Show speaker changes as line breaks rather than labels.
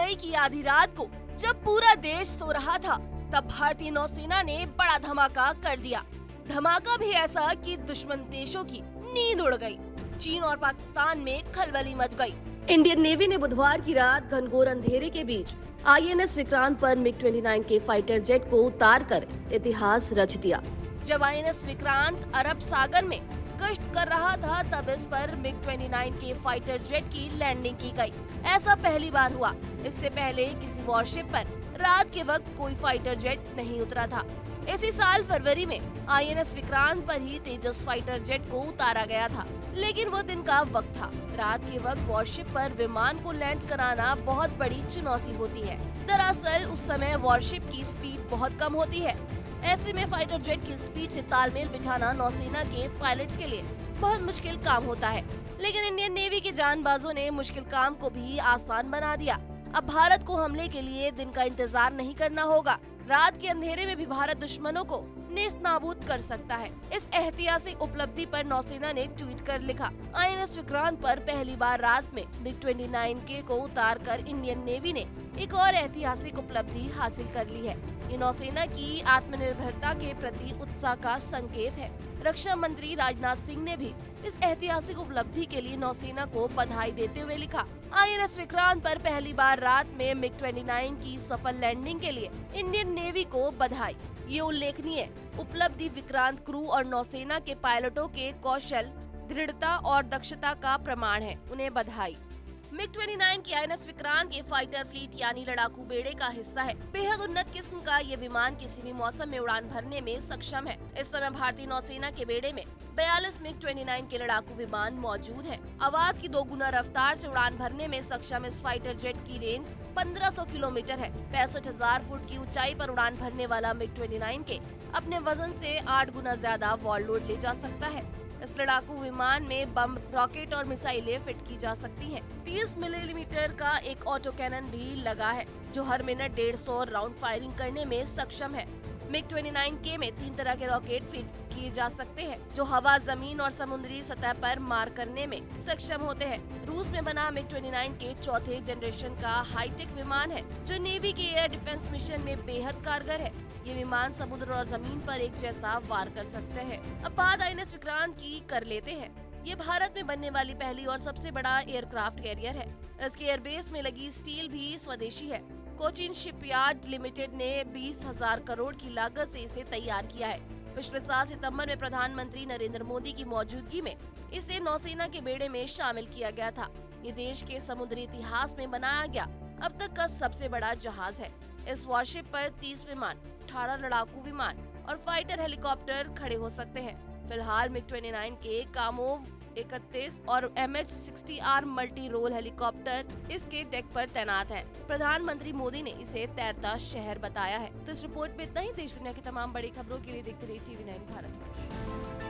मई की आधी रात को जब पूरा देश सो रहा था, तब भारतीय नौसेना ने बड़ा धमाका कर दिया। धमाका भी ऐसा कि दुश्मन देशों की नींद उड़ गई। चीन और पाकिस्तान में खलबली मच गई। इंडियन नेवी ने बुधवार की रात घनघोर अंधेरे के बीच आईएनएस विक्रांत पर मिग-29 के फाइटर जेट को उतार कर इतिहास रच दिया। जब आईएनएस विक्रांत अरब सागर में गश्त कर रहा था, तब इस पर मिग-29 के फाइटर जेट की लैंडिंग की गई। ऐसा पहली बार हुआ। इससे पहले किसी वॉरशिप पर रात के वक्त कोई फाइटर जेट नहीं उतरा था। इसी साल फरवरी में आईएनएस विक्रांत पर ही तेजस फाइटर जेट को उतारा गया था, लेकिन वो दिन का वक्त था। रात के वक्त वॉरशिप पर विमान को लैंड कराना बहुत बड़ी चुनौती होती है। दरअसल उस समय वॉरशिप की स्पीड बहुत कम होती है। ऐसे में फाइटर जेट की स्पीड से तालमेल बिठाना नौसेना के पायलट्स के लिए बहुत मुश्किल काम होता है। लेकिन इंडियन नेवी के जानबाजों ने मुश्किल काम को भी आसान बना दिया। अब भारत को हमले के लिए दिन का इंतजार नहीं करना होगा। रात के अंधेरे में भी भारत दुश्मनों को नेस्तनाबूद कर सकता है। इस ऐतिहासिक उपलब्धि पर नौसेना ने ट्वीट कर लिखा, आईएनएस विक्रांत पर पहली बार रात में मिग-29 के को उतारकर इंडियन नेवी ने एक और ऐतिहासिक उपलब्धि हासिल कर ली है। ये नौसेना की आत्मनिर्भरता के प्रति उत्साह का संकेत है। रक्षा मंत्री राजनाथ सिंह ने भी इस ऐतिहासिक उपलब्धि के लिए नौसेना को बधाई देते हुए लिखा, आईएनएस विक्रांत पर पहली बार रात में मिग-29 की सफल लैंडिंग के लिए इंडियन नेवी को बधाई। ये उल्लेखनीय उपलब्धि विक्रांत क्रू और नौसेना के पायलटों के कौशल, दृढ़ता और दक्षता का प्रमाण है। उन्हें बधाई। मिग-29 की आईएनएस विक्रांत के फाइटर फ्लीट यानी लड़ाकू बेड़े का हिस्सा है। बेहद उन्नत किस्म का ये विमान किसी भी मौसम में उड़ान भरने में सक्षम है। इस समय भारतीय नौसेना के बेड़े में 42 मिग-29 के लड़ाकू विमान मौजूद हैं। आवाज की 2 गुना रफ्तार से उड़ान भरने में सक्षम इस फाइटर जेट की रेंज 1500 किलोमीटर है। 65,000 फुट की ऊंचाई पर उड़ान भरने वाला मिग-29 के अपने वजन से 8 गुना ज्यादा वॉल लोड ले जा सकता है। इस लड़ाकू विमान में बम, रॉकेट और मिसाइलें फिट की जा सकती हैं। 30 मिलीमीटर का एक ऑटो कैनन भी लगा है, जो हर मिनट 150 राउंड फायरिंग करने में सक्षम है। मिग-29 के में 3 तरह के रॉकेट फिट किए जा सकते हैं, जो हवा, जमीन और समुद्री सतह पर मार करने में सक्षम होते हैं। रूस में बना मिग-29 के चौथे जनरेशन का हाईटेक विमान है, जो नेवी के एयर डिफेंस मिशन में बेहद कारगर है। ये विमान समुद्र और जमीन पर एक जैसा वार कर सकते हैं। अब बात आईएनएस विक्रांत की कर लेते हैं। ये भारत में बनने वाली पहली और सबसे बड़ा एयरक्राफ्ट कैरियर है। इसके एयरबेस में लगी स्टील भी स्वदेशी है। कोचिन शिपयार्ड लिमिटेड ने 20,000 करोड़ की लागत से इसे तैयार किया है। पिछले साल सितंबर में प्रधानमंत्री नरेंद्र मोदी की मौजूदगी में इसे नौसेना के बेड़े में शामिल किया गया था। ये देश के समुद्री इतिहास में बनाया गया अब तक का सबसे बड़ा जहाज है। इस वॉरशिप पर 30 विमान, 18 लड़ाकू विमान और फाइटर हेलीकॉप्टर खड़े हो सकते हैं। फिलहाल मिग-29 के कामोव 31 और MH-60R मल्टी रोल हेलीकॉप्टर इसके डेक पर तैनात हैं। प्रधानमंत्री मोदी ने इसे तैरता शहर बताया है। तो इस रिपोर्ट में इतना ही। देश दुनिया की तमाम बड़ी खबरों के लिए देखते रहिए TV9 भारत।